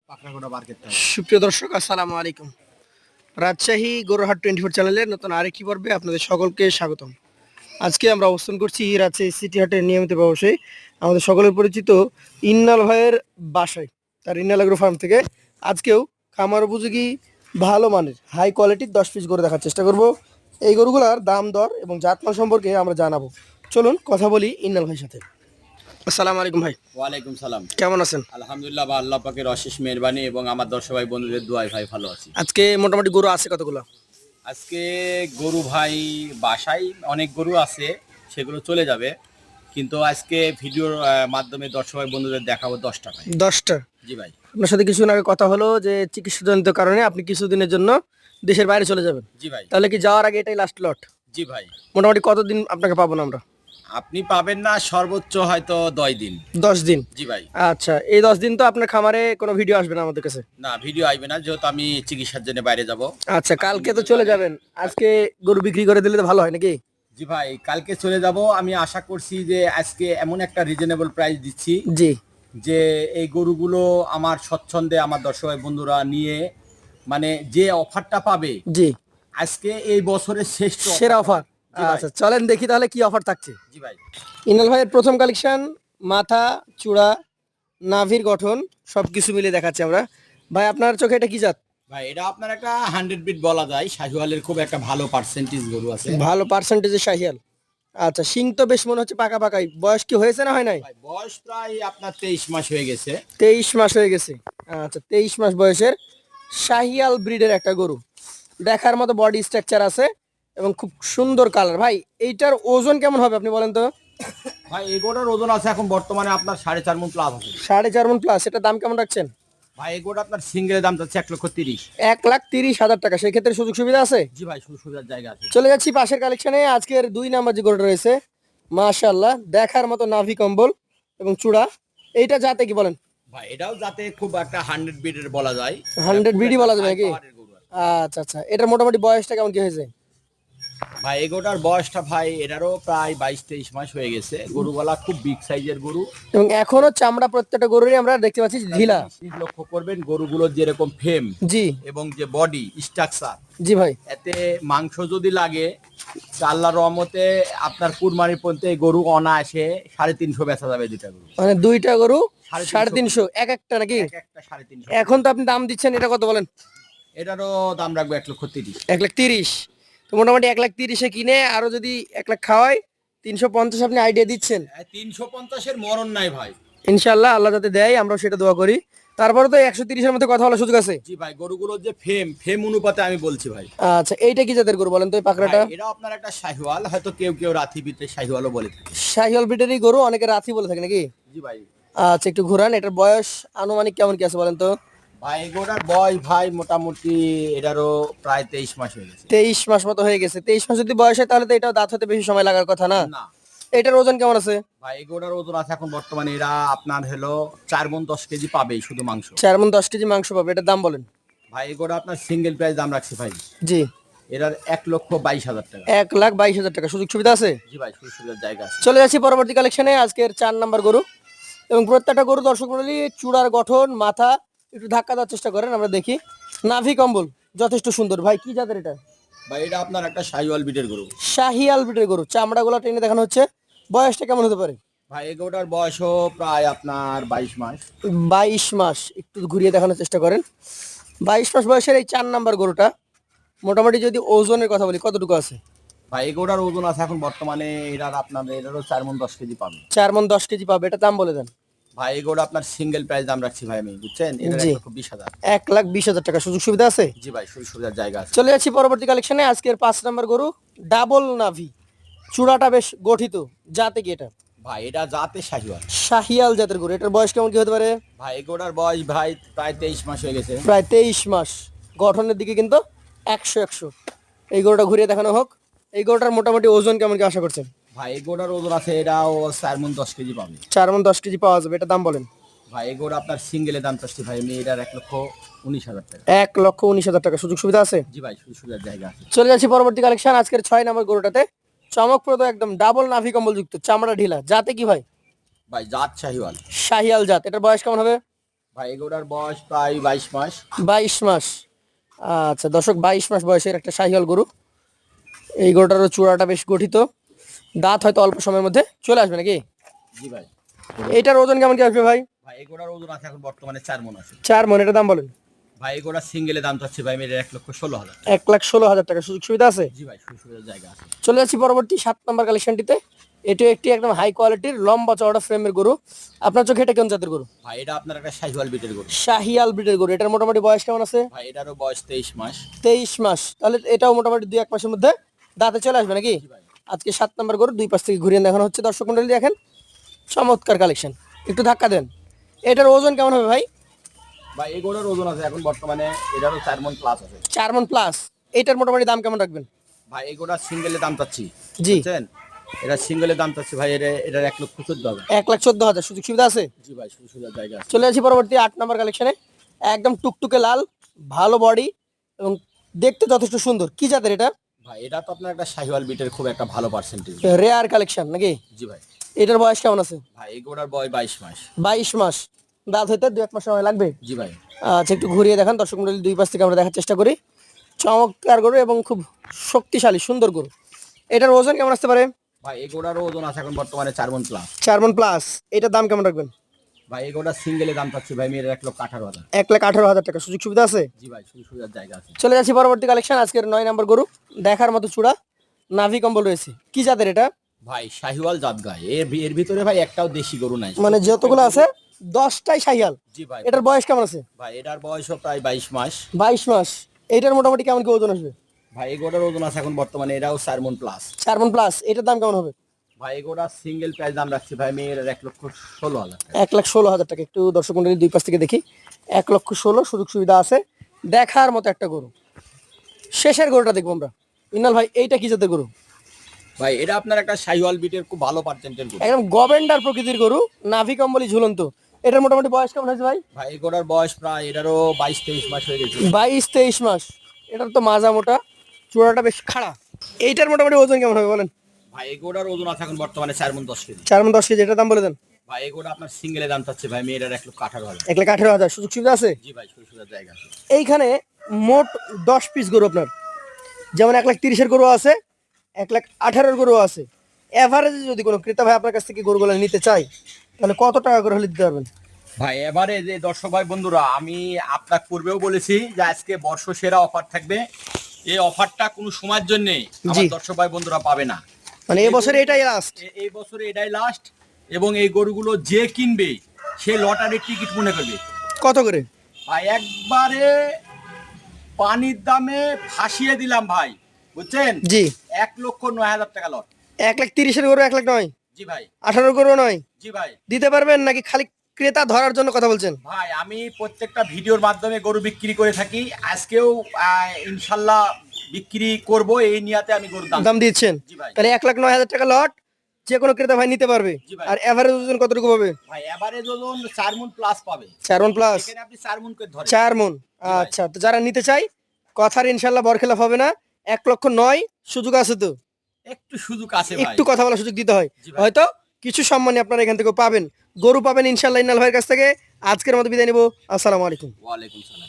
সুপ্রিয় দর্শক, আসসালামু আলাইকুম। রাজশাহী গরুহাট 24 চ্যানেলের নতুন আরেকটি পর্বে আপনাদের সকলকে স্বাগতম। আজকে আমরা অবস্থান করছি রাজশাহী সিটি হাটের নিয়মিত ব্যবসায়ী আমাদের সকলের পরিচিত ইন্নাল ভাইয়ের বাসায়, তার ইন্নাল এগ্রো ফার্ম থেকে আজকেও খামার উপযোগী ভালো মানের হাই কোয়ালিটির 10 পিস গরু দেখার চেষ্টা করব। এই গরুগুলার দাম দর এবং জাতমান সম্পর্কে আমরা জানাবো। চলুন কথা বলি ইন্নাল ভাইয়ের সাথে। আসসালামু আলাইকুম ভাই। ওয়ালাইকুম সালাম। কেমন আছেন? আলহামদুলিল্লাহ বা আল্লাহ পাকের অশেষ মেহেরবানি এবং আমার দর্শক ভাই বন্ধুদের দোয়ায় ভাই ভালো আছি। আজকে মোটামুটি গরু আছে কতগুলো? আজকে গরু ভাই বাসায় অনেক গরু আছে, সেগুলো চলে যাবে, কিন্তু আজকে ভিডিওর মাধ্যমে দর্শক ভাই বন্ধুদের দেখাবো 10টা ভাই। 10টা? জি ভাই। আপনার সাথে কিছুদিন আগে কথা হলো যে চিকিৎসাজনিত কারণে আপনি কিছুদিনের জন্য দেশের বাইরে চলে যাবেন। জি ভাই। তাহলে কি যাওয়ার আগে এটাই লাস্ট লট? জি ভাই। মোটামুটি কতদিন আপনাকে পাবো না আমরা? আপনি পাবেন না সর্বোচ্চ হয়তো 10 দিন। 10 দিন? জি ভাই। আচ্ছা, এই 10 দিন তো আপনার খামারে কোনো ভিডিও আসবে না আমাদের কাছে? না, ভিডিও আসবে না, যেহেতু আমি চিকিৎসার জন্য বাইরে যাব। আচ্ছা, কালকে তো চলে যাবেন, আজকে গরু বিক্রি করে দিলে তো ভালো হয় নাকি? জি ভাই, কালকে চলে যাব। আমি আশা করছি যে আজকে এমন একটা রিজনেবল প্রাইস দিচ্ছি জি, যে এই গরুগুলো আমার স্বচ্ছন্দে আমার দর্শক ভাই বন্ধুরা নিয়ে, মানে যে অফারটা পাবে জি, আজকে এই বছরের শ্রেষ্ঠ সেরা অফার। জি ভাই। আচ্ছা, চলেন দেখি তাহলে কি অফার থাকছে। জি ভাই। ইনাল ভাইয়ের প্রথম কালেকশন, মাথা, চূড়া, নাভির গঠন সবকিছু মিলে দেখাচ্ছি আমরা। ভাই আপনার চোখে এটা কি জাত? ভাই এটা আপনার একটা 100 বিট বলা যায়, শাহিওয়ালের খুব একটা ভালো পার্সেন্টেজ গরু আছে। ভালো পার্সেন্টেজের শাহিয়াল। আচ্ছা, শিং তো বেশ মনে হচ্ছে পাকা পাকাই। বয়স কি হয়েছে না হয় নাই? ভাই বয়স প্রায় আপনার 23 মাস হয়ে গেছে। 23 মাস হয়ে গেছে। আচ্ছা, 23 মাস বয়সের শাহিয়াল ব্রিডের একটা গরু, দেখার মতো বডি স্ট্রাকচার আছে এবং খুব সুন্দর কালার। ভাই এইটার ওজন কেমন হবে আপনি বলেন তো? ভাই এই গরুটার ওজন আছে এখন বর্তমানে আপনার 4.5 মণ প্লাস আছে। 4.5 মণ প্লাস। এটার দাম কেমন রাখছেন? ভাই এই গরুটা আপনার সিঙ্গেলের দাম যাচ্ছে 1,30,000। 1,30,000 টাকা। সেই ক্ষেত্রে সুযোগ সুবিধা আছে? জি ভাই, সুযোগ সুবিধার জায়গা আছে। চলে যাচ্ছি পাশের কালেকশনে। আজকের 2 নাম্বার যে গরুটা রয়েছে, মাশাআল্লাহ দেখার মতো নাভি কম্বল এবং চূড়া। এইটা জাতে কি বলেন? ভাই এটাও যাতে খুব একটা 100 বিটের বলা যায়। 100 বিডি বলা যাবে নাকি? পাওয়ারের গরু আর কি। আচ্ছা আচ্ছা, এটার মোটামুটি বয়সটা কেমন কি হয়েছে? ভাই এগোটার বয়সটা ভাই এটারও প্রায় 22-23 মাস হয়ে গেছে। গরুগুলা খুব বিগ সাইজের গরু এবং এখনো চামড়া প্রত্যেকটা গরুরই আমরা দেখতে পাচ্ছি ঢিলা। লক্ষ্য করবেন গরুগুলোর যেরকম ফেম জি এবং যে বডি স্ট্রাকচার, জি ভাই। এতে মাংস যদি লাগে আল্লাহর রহমতে আপনার কুরবানি পর্যন্ত এই গরু অনায়াসে 350 বেচা যাবে দুইটা গরু। মানে দুইটা গরু 350 350 এক একটা নাকি? এক একটা 350। এখন তো আপনি দাম দিচ্ছেন, এটা কত বলেন? এটারও দাম রাখবো 1,30,000। 1,30,000। তো মোটামুটি 1,30,000-এ কিনে আরো যদি 1,00,000 খাওয়াই, 350 আপনি আইডিয়া দিচ্ছেন। 350-এর মরণ নাই ভাই। ইনশাল্লাহ আল্লাহ যাতে দেয়, আমরাও সেটা দোয়া করি। তারপরে তো 130-এর মধ্যে কথা বলার সুযোগ আছে। জি ভাই, গরুগুলোর যে ফেম অনুপাতে আমি বলছি ভাই। আচ্ছা, এইটা কি জাতের গরু বলেন তো, এই পাকড়াটা? এটা আপনার একটা শাহিওয়াল, হয়তো কেউ কেউ রাথি বিটে শাহিওয়ালও বলে থাকে। শাহিওয়াল ব্রিডেরই গরু, অনেকে রাথি বলে থাকে নাকি? জি ভাই। আচ্ছা, একটু ঘুরান। এটার বয়স আনুমানিক কেমন কি আছে বলেন তো? ভাই এগোটার বয়স ভাই মোটামুটি এটারও প্রায় 23 মাস হয়ে গেছে। 23 মাস মতো হয়ে গেছে। 23 মাস যদি বয়স হয় তাহলে তো এটাও দাঁত হতে বেশি সময় লাগার কথা না। না এটার ওজন কেমন আছে? ভাই এগোটার ওজন আছে এখন বর্তমানে এরা আপনার হলো 4 মণ 10 কেজি পাবেই শুধু মাংস। 4 মণ 10 কেজি মাংস পাবে। এটার দাম বলেন? ভাই এগোটা আপনার সিঙ্গেল প্রাইস দাম রাখছি ভাই। জি, এটার 1,22,000 টাকা। 1,22,000 টাকা। সুযোগ সুবিধা আছে? জি ভাই, সুযোগ সুবিধার জায়গা আছে। চলে যাচ্ছি পরবর্তী কালেকশনে, আজকের 4 নাম্বার গরু। এবং প্রত্যেকটা গরু দর্শক মণ্ডলী চূড়ার গঠন, মাথা একটু ধাক্কা দেওয়ার চেষ্টা করেন, আমরা দেখি। নাভি কম্বল যথেষ্ট সুন্দর। ভাই কি জাতের এটা? ভাই এটা আপনার একটা শাহিওয়াল বিটের গরু। শাহিয়াল ব্রিডের গরু, চামড়াগুলো টেনে দেখানো হচ্ছে। বয়সটা কেমন হতে পারে? ভাই এগোটার বয়সও প্রায় আপনার 22 মাস। 22 মাস। একটু ঘুরিয়ে দেখানোর চেষ্টা করেন। 22 মাস বয়সের এই 4 নাম্বার গরুটা মোটামুটি যদি ওজনের কথা বলি কতটুকু আছে? ভাই এগোটার ওজন আছে এখন বর্তমানে এটার আপনার এটারও 4 মণ 10 কেজি পাবে। 4 মণ 10 কেজি পাবে। এটা দাম বলে দেন? ভাই এগোটা আপনার সিঙ্গেল প্রাইস দাম রাখছি ভাই আমি, বুঝছেন? এটার জি, 1,20,000। 1,20,000 টাকা। সুযোগ সুবিধা আছে? জি ভাই, সুযোগ সুবিধার জায়গা আছে। চলে যাচ্ছি পরবর্তী কালেকশনে, আজকের 5 নাম্বার গরু। ডাবল নাভি, চূড়াটা বেশ গঠিত। জাতে কি এটা? ভাই এটা জাতে শাহিওয়াল। শাহিয়াল জাতের গরু। এটার বয়স কেমন কি হতে পারে? ভাই এগোটার বয়স ভাই প্রায় 23 মাস হয়ে গেছে। প্রায় 23 মাস। গঠনের দিকে কিন্তু 100-100। এই গরুটা ঘুরিয়ে দেখানো হোক। এই গরুটার মোটামুটি ওজন কেমন কি আশা করছেন? ভাই এগোটার ওজন আছে এটাও 4 মণ 10 কেজি পাবে। 4 মণ 10 কেজি পাওয়া যাবে। এটা দাম বলেন? ভাই এগোটা আপনার সিঙ্গেলের দাম চাচ্ছি ভাই আমি এটার 1,19,000 টাকা। 1,19,000 টাকা। সুযোগ সুবিধা আছে? জি ভাই, সুযোগ সুবিধার জায়গা আছে। চলে যাচ্ছি পরবর্তী কালেকশন, আজকের 6 নম্বর গরুটাতে। চমকপ্রদ একদম ডাবল নাভি কম্বল যুক্ত, চামড়া ঢিলা। জাতে কি ভাই? ভাই জাত শাহিওয়াল। শাহিয়াল জাত। এটার বয়স কেমন হবে? ভাই এই গরুটার বয়স প্রায় 22 মাস। 22 মাস। আচ্ছা দর্শক, 22 মাস বয়সের একটা শাহিওয়াল গরু। এই গরুটারও চূড়াটা বেশ গঠিত, দাঁত হয়তো অল্প সময়ের মধ্যে চলে আসবে নাকি? জি ভাই। এইটার ওজন কেমন কি আসবে ভাই? ভাই এই গরুটার ওজন আছে এখন বর্তমানে 4 মণ আছে। 4 মণ। এটার দাম বলেন? ভাই এই গরুটার সিঙ্গেলে দাম চাচ্ছি ভাই মেয়ের 1,16,000। 1,16,000 টাকা। সুযোগ সুবিধা আছে? জি ভাই, সুবিধার জায়গা আছে। চলে যাচ্ছি পরবর্তী 7 নম্বর কালেকশনটিতে। এটিও একটি একদম হাই কোয়ালিটির লম্বা চওড়া ফ্রেমের গরু। আপনার চোখে এটা কোন জাতের গরু? ভাই এটা আপনার একটা শাহিওয়াল বিটের গরু। শাহিয়াল ব্রিডের গরু। এটার মোটামুটি বয়স কেমন আছে? ভাই এটারও বয়স 23 মাস। 23 মাস। তাহলে এটাও মোটামুটি 2-1 মাসের মধ্যে দাঁতে চলে আসবে নাকি? জি ভাই। আজকে 7 নম্বর গরু, দুই পাশ থেকে ঘুরিয়ে দেখানো হচ্ছে। দর্শক মন্ডলী দেখেন, চমৎকার কালেকশন। একটু ধাক্কা দেন। এটার ওজন কেমন হবে ভাই? ভাই এই গরুটার ওজন আছে এখন বর্তমানে এটারও 4 মণ প্লাস আছে। 4 মণ প্লাস। এটার মোটামুটি দাম কেমন রাখবেন? ভাই এই গরুটার সিঙ্গেলে দাম চাচ্ছি, জি। বুঝছেন? এটা সিঙ্গেলে দাম চাচ্ছি ভাই এটার 1,14,000। 1,14,000। সুযোগ সুবিধা আছে? জি ভাই, সুবিধার জায়গা আছে। চলে আসি পরবর্তী 8 নম্বর কালেকশনে। একদম টুকটুকে লাল, ভালো বডি এবং দেখতে যথেষ্ট সুন্দর। কি জাতের এটা? ভাই এটা তো আপনার একটা শাহিওয়াল বিটের খুব একটা ভালো পার্সেন্টেজ। রেয়ার কালেকশন নাকি? জি ভাই। এটার বয়স কেমন আছে? ভাই এই গরুটার বয়স 22 মাস। 22 মাস। দাঁত হইতে 2-1 মাস সময় লাগবে। জি ভাই। আচ্ছা, একটু ঘুরিয়ে দেখান দর্শক মন্ডলী, দুই পাশ থেকে আমরা দেখার চেষ্টা করি। চমৎকার গরু এবং খুব শক্তিশালী সুন্দর গরু। এটার ওজন কেমন আসতে পারে? ভাই এই গরুটারও ওজন আছে এখন বর্তমানে 4 মণ প্লাস। 4 মণ প্লাস। এটার দাম কেমন রাখবেন? ভাই এই গরুটার সিঙ্গেলে দাম চাচ্ছি ভাই মেয়ের 1,18,000। 1,18,000 টাকা। সুযোগ সুবিধা আছে? জি ভাই, সুবিধার জায়গা আছে। চলে যাচ্ছি পরবর্তী কালেকশন। আজকের 9 নম্বর গরু। দেখার মতো চূড়া, নাভি কম্বল রয়েছে। কি জাতের এটা? ভাই শাহিওয়াল জাত গায়। এর ভিতরে ভাই একটাও দেশি গরু নাই। মানে যতগুলো আছে 10টাই শাহিয়াল। জি ভাই। এটার বয়স কেমন আছে? ভাই এটার বয়সও প্রায় 22 মাস। 22 মাস। এইটার মোটামুটি কেমন কি ওজন আসবে? ভাই এই গরুটার ওজন আছে এখন বর্তমানে এটাও 4 মণ প্লাস। 4 মণ প্লাস। এটার দাম কেমন হবে? ভাই এই গরুটার সিঙ্গেল প্রাইস দাম রাখছি ভাই মেয়ের 1,16,000 টাকা। 1,16,000 টাকা। একটু দর্শক মন্ডলী দুই পাশ থেকে দেখি। 1,16,000। সুযোগ সুবিধা আছে। দেখার মতো একটা গরু। শেষের গরুটা দেখবো আমরা। ইনাল ভাই, এইটা কি জাতের গরু? ভাই এটা আপনার একটা শাহিওয়াল বিটের খুব ভালো পার্সেন্টের গরু। একদম গভেন্ডার প্রকৃতির গরু, নাভি কম্বলি ঝুলন্ত। এটার মোটামুটি বয়স কেমন হয়েছে ভাই? ভাই এই গরুটার বয়স প্রায় এটারও 22-23 মাস হয়ে গেছে। 22-23 মাস। এটার তো মাজা মোটা, চূড়াটা বেশ খাড়া। এইটার মোটামুটি ওজন কেমন হবে বলেন? ভাই এই গরুটার ওজন আছে এখন বর্তমানে 4 মণ 10 কেজি। 4 মণ 10 কেজি। এটার দাম বলে দেন? ভাই এই গরুটা আপনার সিঙ্গেলে দাম চাচ্ছে ভাই মেয়ের 1,18,000। 1,18,000। সুযোগ সুবিধা আছে? জি ভাই, সুবিধার জায়গা আছে। এইখানে মোট 10 পিস গরু আপনার, যেমন 1,30,000 গরু আছে, 1,18,000 গরু আছে। এভারেজে যদি কোনো ক্রেতা ভাই আপনার কাছ থেকে গরুগুলো নিতে চাই, তাহলে কত টাকা করে হলে দিতে পারবেন? ভাই এবারে যে দর্শক ভাই বন্ধুরা, আমি আপনার পূর্বেও বলেছি যে আজকে বর্ষ সেরা অফার থাকবে। এই অফারটা কোনো সময়ের জন্য আমার দর্শক ভাই বন্ধুরা পাবে না। মানে এই বছরে এটাই লাস্ট। এই বছরে এটাই লাস্ট। এবং এই গরুগুলো যে কিনবে সে লটারির টিকিট মনে করবে। কত করে? ভাই একবারে পানির দামে ফাঁসিয়ে দিলাম ভাই, বুঝছেন? জি। 1,09,000 টাকা লট। 1,30,000 গরু 1,00,000 নয়? জি ভাই। 18 গরু নয়? জি ভাই। দিতে পারবেন নাকি খালি ক্রেতা ধরার জন্য কথা বলছেন? ভাই আমি প্রত্যেকটা ভিডিওর মাধ্যমে গরু বিক্রি করে থাকি। আজকেও ইনশাল্লাহ বিক্রি করব, এই নিয়াতে আমি গরুর দাম দিচ্ছেন? জি ভাই। তাহলে 1,09,000 টাকা লট, যে কোনো ক্রেতা ভাই নিতে পারবে। জি ভাই। আর এভারেজ ওজন কতটুকু পাবে? ভাই এভারেজ ওজন 4 মণ প্লাস পাবে। 4 মণ প্লাস। এখানে আপনি 4 মণ করে ধরেন। 4 মণ। ভাই। আচ্ছা, তো যারা নিতে চাই, কথার ইনশাল্লাহ বরখেলাপ হবে না। 1,09,000। সুযোগ আছে তো? একটু সুযোগ আছে ভাই। একটু কথা বলার সুযোগ দিতে হয়। জি ভাই। হয়তো কিছু সম্মানী আপনারা এখান থেকে পাবেন, গরু পাবেন ইনশাল্লাহ ইন্নাল ভাইয়ের কাছ থেকে। আজকের মতো বিদায় নিব। আসসালামু আলাইকুম। ওয়ালাইকুম সালাম।